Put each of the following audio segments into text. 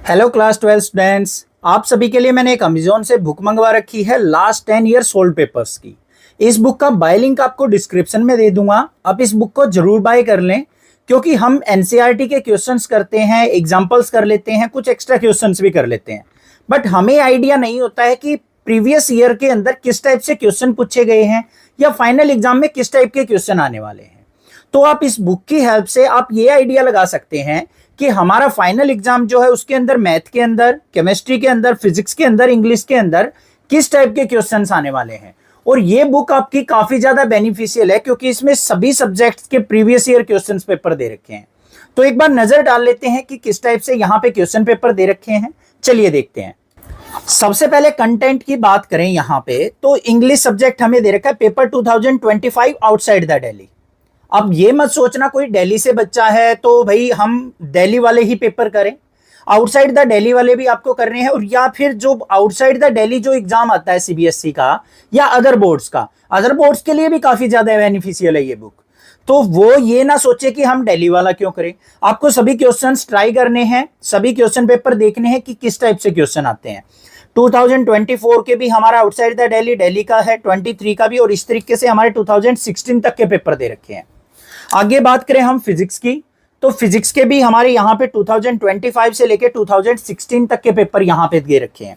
Hello class 12 students. आप सभी के लिए मैंने एक अमेजोन से बुक मंगवा रखी है लास्ट 10 ईयर सोल्ड पेपर्स की। इस बुक का बाय लिंक आपको डिस्क्रिप्शन में दे दूंगा। आप इस बुक को जरूर बाय कर लें क्योंकि हम एनसीईआरटी के क्वेश्चंस करते हैं, एग्जांपल्स कर लेते हैं, कुछ एक्स्ट्रा क्वेश्चंस भी कर लेते हैं, बट हमें आइडिया नहीं होता है कि प्रीवियस ईयर के अंदर किस टाइप से क्वेश्चन पूछे गए हैं या फाइनल एग्जाम में किस टाइप के क्वेश्चन आने वाले हैं। तो आप इस बुक की हेल्प से आप ये आइडिया लगा सकते हैं कि हमारा फाइनल एग्जाम जो है उसके अंदर मैथ के अंदर, केमिस्ट्री के अंदर, फिजिक्स के अंदर, इंग्लिश के अंदर किस टाइप के क्वेश्चंस आने वाले हैं। और ये बुक आपकी काफी ज्यादा बेनिफिशियल है क्योंकि इसमें सभी सब्जेक्ट्स के प्रीवियस ईयर क्वेश्चंस पेपर दे रखे हैं। तो एक बार नजर डाल लेते हैं कि किस टाइप से यहाँ पे क्वेश्चन पेपर दे रखे हैं। चलिए देखते हैं। सबसे पहले कंटेंट की बात करें यहाँ पे तो इंग्लिश सब्जेक्ट हमें दे रखा है पेपर 2025 आउटसाइड द दिल्ली। अब ये मत सोचना कोई दिल्ली से बच्चा है तो भाई हम दिल्ली वाले ही पेपर करें, आउटसाइड द दिल्ली वाले भी आपको करने हैं। और या फिर जो आउटसाइड द दिल्ली जो एग्जाम आता है सीबीएसई का या अदर बोर्ड्स के लिए भी काफी ज्यादा बेनिफिशियल है ये बुक। तो वो ये ना सोचे कि हम दिल्ली वाला क्यों करें। आपको सभी क्वेश्चंस ट्राई करने हैं, सभी क्वेश्चन पेपर देखने हैं कि किस टाइप से क्वेश्चन आते हैं। 2024 के भी हमारा आउटसाइड द दिल्ली का है, 23 का भी, और इस तरीके से हमारे 2016 तक के पेपर दे रखे हैं। आगे बात करें हम फिजिक्स की तो फिजिक्स के भी हमारे यहाँ पे 2025 से लेके 2016 तक के पेपर यहाँ पे दे रखे हैं।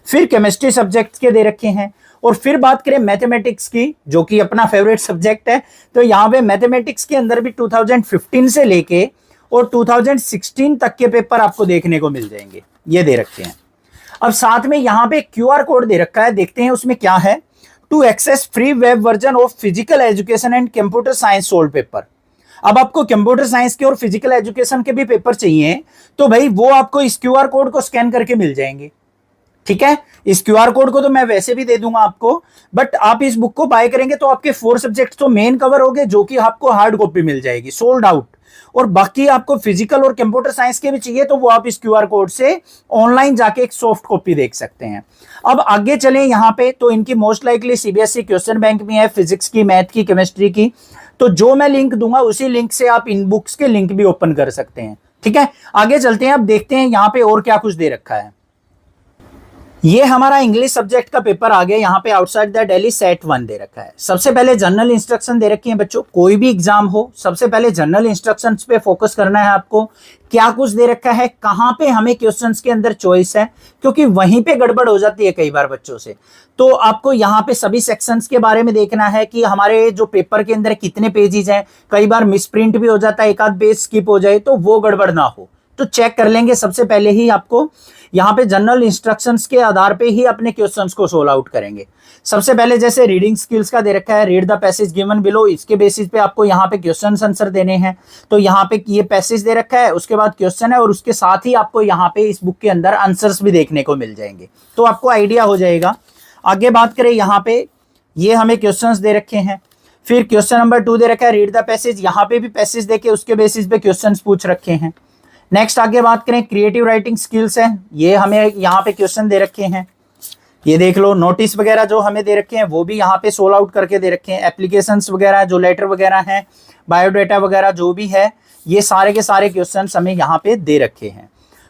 फिर केमिस्ट्री सब्जेक्ट के दे रखे हैं। और फिर बात करें मैथमेटिक्स की जो कि अपना फेवरेट सब्जेक्ट है, तो यहाँ पे मैथमेटिक्स के अंदर भी 2015 से लेके और 2016 तक के पेपर आपको देखने को मिल जाएंगे, ये दे रखे हैं। अब साथ में यहाँ पे QR कोड दे रखा है, देखते हैं उसमें क्या है। To access free web version of physical education and computer science solved paper. अब आपको कंप्यूटर साइंस के और फिजिकल एजुकेशन के भी पेपर चाहिए तो भाई वो आपको इस QR कोड को स्कैन करके मिल जाएंगे। ठीक है, इस QR कोड को तो मैं वैसे भी दे दूंगा आपको, बट आप इस बुक को बाय करेंगे तो आपके 4 सब्जेक्ट तो मेन कवर हो गए जो कि आपको हार्ड कॉपी मिल जाएगी सोल्ड आउट। और बाकी आपको फिजिकल और कंप्यूटर साइंस के भी चाहिए तो वो आप इस QR कोड से ऑनलाइन जाके एक सॉफ्ट कॉपी देख सकते हैं। अब आगे चलें यहाँ पे तो इनकी most likely CBSE question bank में है, फिजिक्स की, मैथ की, केमिस्ट्री की। तो जो मैं लिंक दूंगा उसी लिंक से आप इन बुक्स के लिंक भी ओपन कर सकते हैं। ठीक है, आगे चलते हैं। अब देखते हैं यहाँ पे और क्या कुछ दे रखा है। ये हमारा इंग्लिश सब्जेक्ट का पेपर आ गया। यहाँ पे आउटसाइड द दिल्ली सेट 1 दे रखा है। सबसे पहले जनरल इंस्ट्रक्शन दे रखी है बच्चों। कोई भी एग्जाम हो सबसे पहले जनरल इंस्ट्रक्शंस पे फोकस करना है आपको। क्या कुछ दे रखा है, कहाँ पे हमें क्वेश्चंस के अंदर चॉइस है, क्योंकि वहीं पे गड़बड़ हो जाती है कई बार बच्चों से। तो आपको यहाँ पे सभी सेक्शंस के बारे में देखना है कि हमारे जो पेपर के अंदर कितने पेजेस हैं। कई बार मिसप्रिंट भी हो जाता है, एक आध पेज स्किप हो जाए तो वो गड़बड़ ना हो तो चेक कर लेंगे। सबसे पहले ही आपको यहाँ पे जनरल इंस्ट्रक्शंस के आधार पे ही अपने क्वेश्चंस को सोल्व आउट करेंगे। सबसे पहले जैसे रीडिंग स्किल्स का दे रखा है, read the passage given below. इसके बेसिस पे आपको यहाँ पे क्वेश्चन आंसर देने हैं। तो यहाँ पे ये पैसेज दे रखा है, उसके बाद क्वेश्चन है और उसके साथ ही आपको यहाँ पे इस बुक के अंदर आंसर्स भी देखने को मिल जाएंगे, तो आपको आइडिया हो जाएगा। आगे बात करें यहाँ पे ये हमें क्वेश्चंस दे रखे हैं। फिर क्वेश्चन नंबर 2 दे रखा है रीड द पैसेज। यहाँ पे भी पैसेज देके उसके बेसिस पे क्वेश्चन पूछ रखे हैं। नेक्स्ट आगे बात करें क्रिएटिव राइटिंग स्किल्स है। ये हमें यहाँ पे क्वेश्चन दे रखे हैं, ये देख लो। नोटिस वगैरह जो हमें दे रखे हैं वो भी यहाँ पे सोल्व आउट करके दे रखे हैं। एप्लीकेशंस वगैरह जो लेटर वगैरह हैं, बायोडाटा वगैरह जो भी है, ये सारे के सारे क्वेश्चन हमें यहाँ पे दे रखे हैं।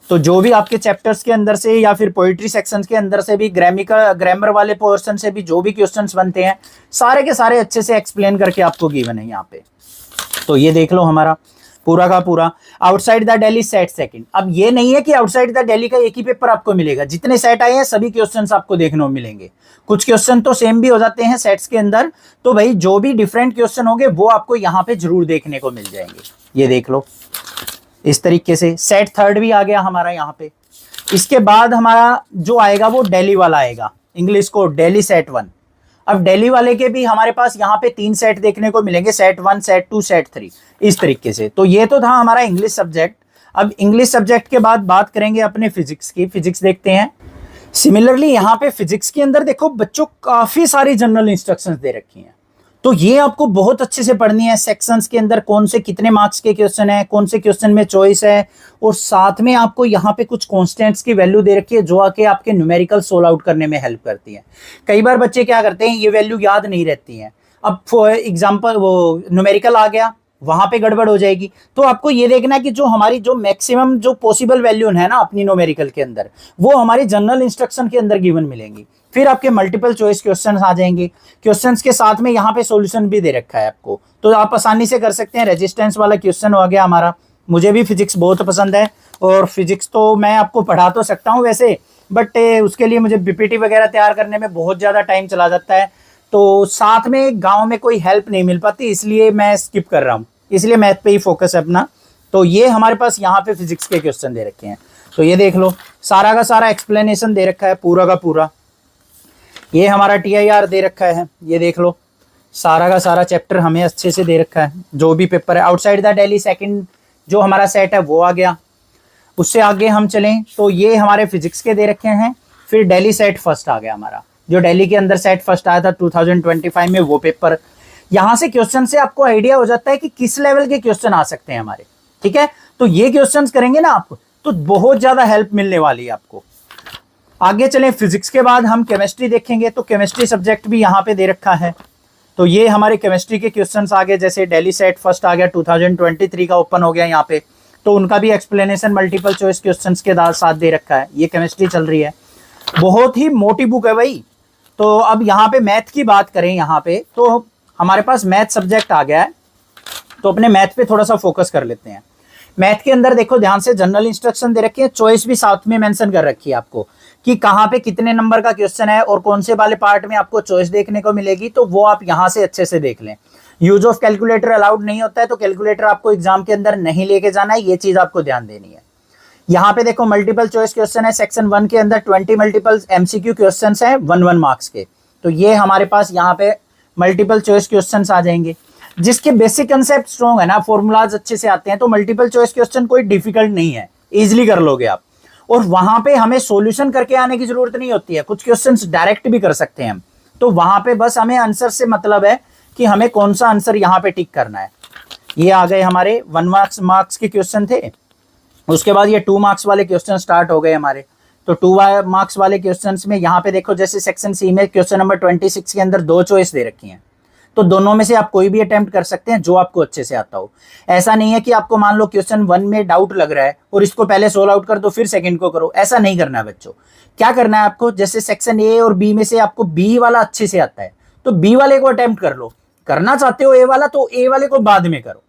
तो जो भी आपके चैप्टर्स के अंदर से या फिर पोइट्री सेक्शन के अंदर से भी, ग्रामर वाले पोर्शन से भी जो भी क्वेश्चन बनते हैं सारे के सारे अच्छे से एक्सप्लेन करके आपको गिवन है यहाँ पे। तो ये देख लो हमारा पूरा का पूरा outside the Delhi set second. अब ये नहीं है कि आउटसाइड द दिल्ली का एक ही पेपर आपको मिलेगा, जितने सेट आए हैं सभी क्वेश्चंस आपको देखने को मिलेंगे। कुछ क्वेश्चन तो सेम भी हो जाते हैं सेट्स के अंदर, तो भाई जो भी डिफरेंट क्वेश्चन होंगे वो आपको यहाँ पे जरूर देखने को मिल जाएंगे। ये देख लो इस तरीके से सेट 3 भी आ गया हमारा यहाँ पे। इसके बाद हमारा जो आएगा वो दिल्ली वाला आएगा, इंग्लिश को दिल्ली सेट 1। अब दिल्ली वाले के भी हमारे पास यहाँ पे 3 सेट देखने को मिलेंगे, सेट 1, सेट 2, सेट 3, इस तरीके से। तो ये तो था हमारा इंग्लिश सब्जेक्ट। अब इंग्लिश सब्जेक्ट के बाद बात करेंगे अपने फिजिक्स की। फिजिक्स देखते हैं। सिमिलरली यहाँ पे फिजिक्स के अंदर देखो बच्चों काफी सारी जनरल इंस्ट्रक्शंस दे रखी हैं, तो ये आपको बहुत अच्छे से पढ़नी है। सेक्शंस के अंदर कौन से कितने मार्क्स के क्वेश्चन है, कौन से क्वेश्चन में चॉइस है, और साथ में आपको यहाँ पे कुछ कॉन्स्टेंट्स की वैल्यू दे रखी है जो आके आपके न्यूमेरिकल सोल्व आउट करने में हेल्प करती है। कई बार बच्चे क्या करते हैं, ये वैल्यू याद नहीं रहती है। अब फॉर एग्जाम्पल वो न्यूमेरिकल आ गया, वहां पे गड़बड़ हो जाएगी। तो आपको ये देखना है कि जो हमारी जो मैक्सिमम जो पॉसिबल वैल्यू है ना अपनी न्यूमेरिकल के अंदर, वो हमारी जनरल इंस्ट्रक्शन के अंदर गिवन मिलेंगी। फिर आपके मल्टीपल चॉइस क्वेश्चन आ जाएंगे, क्वेश्चंस के साथ में यहाँ पे सॉल्यूशन भी दे रखा है आपको, तो आप आसानी से कर सकते हैं। रेजिस्टेंस वाला क्वेश्चन हो गया हमारा। मुझे भी फिजिक्स बहुत पसंद है, और फिजिक्स तो मैं आपको पढ़ा तो सकता हूँ वैसे, बट उसके लिए मुझे बीपीटी वगैरह तैयार करने में बहुत ज़्यादा टाइम चला जाता है, तो साथ में गांव में कोई हेल्प नहीं मिल पाती, इसलिए मैं स्किप कर रहा हूँ, इसलिए मैथ पे ही फोकस है अपना। तो ये हमारे पास यहाँ पे फिजिक्स के क्वेश्चन दे रखे हैं, तो ये देख लो, सारा का सारा एक्सप्लेनेशन दे रखा है पूरा का पूरा। ये हमारा TIR दे रखा है, ये देख लो, सारा का सारा चैप्टर हमें अच्छे से दे रखा है, जो भी पेपर है। आउटसाइड द दिल्ली सेकंड जो हमारा सेट है वो आ गया। उससे आगे हम चलें तो ये हमारे फिजिक्स के दे रखे हैं। फिर दिल्ली सेट फर्स्ट आ गया हमारा, जो दिल्ली के अंदर सेट फर्स्ट आया था 2025 में, वो पेपर। यहाँ से क्वेश्चन से आपको आइडिया हो जाता है कि किस लेवल के क्वेश्चन आ सकते हैं हमारे, ठीक है। तो ये क्वेश्चन करेंगे ना आप, तो बहुत ज्यादा हेल्प मिलने वाली है आपको। आगे चलें, फिजिक्स के बाद हम केमिस्ट्री देखेंगे, तो केमिस्ट्री सब्जेक्ट भी यहाँ पे दे रखा है। तो ये हमारे केमिस्ट्री के क्वेश्चंस आ गए, जैसे दिल्ली सेट फर्स्ट आ गया 2023 का ओपन हो गया यहाँ पे, तो उनका भी एक्सप्लेनेशन मल्टीपल चॉइस क्वेश्चंस के साथ दे रखा है। ये केमिस्ट्री चल रही है, बहुत ही मोटी बुक है भाई। तो अब यहाँ पे मैथ की बात करें, यहाँ पे तो हमारे पास मैथ सब्जेक्ट आ गया है, तो अपने मैथ पे थोड़ा सा फोकस कर लेते हैं। मैथ के अंदर देखो ध्यान से, जनरल इंस्ट्रक्शन दे रखी है, चॉइस भी साथ में मेंशन कर रखी है आपको कि कहाँ पे कितने नंबर का क्वेश्चन है और कौन से वाले पार्ट में आपको चॉइस देखने को मिलेगी, तो वो आप यहाँ से अच्छे से देख लें। यूज ऑफ कैलकुलेटर अलाउड नहीं होता है, तो कैलकुलेटर आपको एग्जाम के अंदर नहीं लेके जाना है, ये चीज आपको ध्यान देनी है। यहाँ पे देखो मल्टीपल चॉइस क्वेश्चन है, सेक्शन 1 के अंदर 20 मल्टीपल MCQ क्वेश्चन है 1 मार्क्स के, तो ये हमारे पास यहाँ पे मल्टीपल चॉइस क्वेश्चन आ जाएंगे, जिसके बेसिक कंसेप्ट स्ट्रॉन्ग है ना, फॉर्मूलाज अच्छे से आते हैं, तो मल्टीपल चॉइस क्वेश्चन कोई डिफिकल्ट नहीं है, इजिली कर लोगे आप। और वहां पे हमें सॉल्यूशन करके आने की जरूरत नहीं होती है, कुछ क्वेश्चंस डायरेक्ट भी कर सकते हैं हम, तो वहां पे बस हमें आंसर से मतलब है कि हमें कौन सा आंसर यहाँ पे टिक करना है। ये आ गए हमारे 1 मार्क्स के क्वेश्चन थे। उसके बाद ये 2 मार्क्स वाले क्वेश्चन स्टार्ट हो गए हमारे। तो 2 मार्क्स वाले क्वेश्चन में यहाँ पे देखो, जैसे सेक्शन सी में क्वेश्चन नंबर 26 के अंदर 2 चॉइस दे रखी हैं, तो दोनों में से आप कोई भी अटेम्प्ट कर सकते हैं जो आपको अच्छे से आता हो। ऐसा नहीं है कि आपको मान लो क्वेश्चन 1 में डाउट लग रहा है और इसको पहले सोल्व आउट कर दो फिर सेकंड को करो, ऐसा नहीं करना है बच्चों। क्या करना है आपको, जैसे सेक्शन ए और बी में से आपको बी वाला अच्छे से आता है, तो बी वाले को अटेम्प्ट कर लो। करना चाहते हो ए वाला, तो ए वाले को बाद में करो,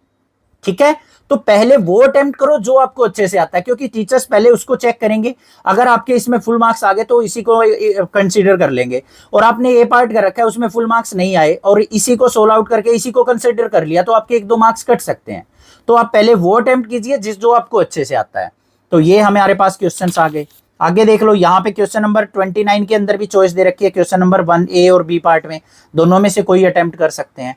ठीक है। तो पहले वो अटेम्प्ट करो जो आपको अच्छे से आता है, क्योंकि टीचर्स पहले उसको चेक करेंगे। अगर आपके इसमें फुल मार्क्स आ गए तो इसी को कंसीडर कर लेंगे, और आपने ए पार्ट कर रखा है उसमें फुल मार्क्स नहीं आए और इसी को सोल्व आउट करके इसी को कंसीडर कर लिया, तो आपके 1-2 मार्क्स कट सकते हैं। तो आप पहले वो अटेम्प्ट कीजिए जो आपको अच्छे से आता है। तो ये हमारे पास क्वेश्चन आ गए। आगे देख लो, यहाँ पे क्वेश्चन नंबर 29 के अंदर भी चॉइस दे रखी है, क्वेश्चन नंबर 1 A और B पार्ट में, दोनों में से कोई अटेम्प्ट कर सकते हैं।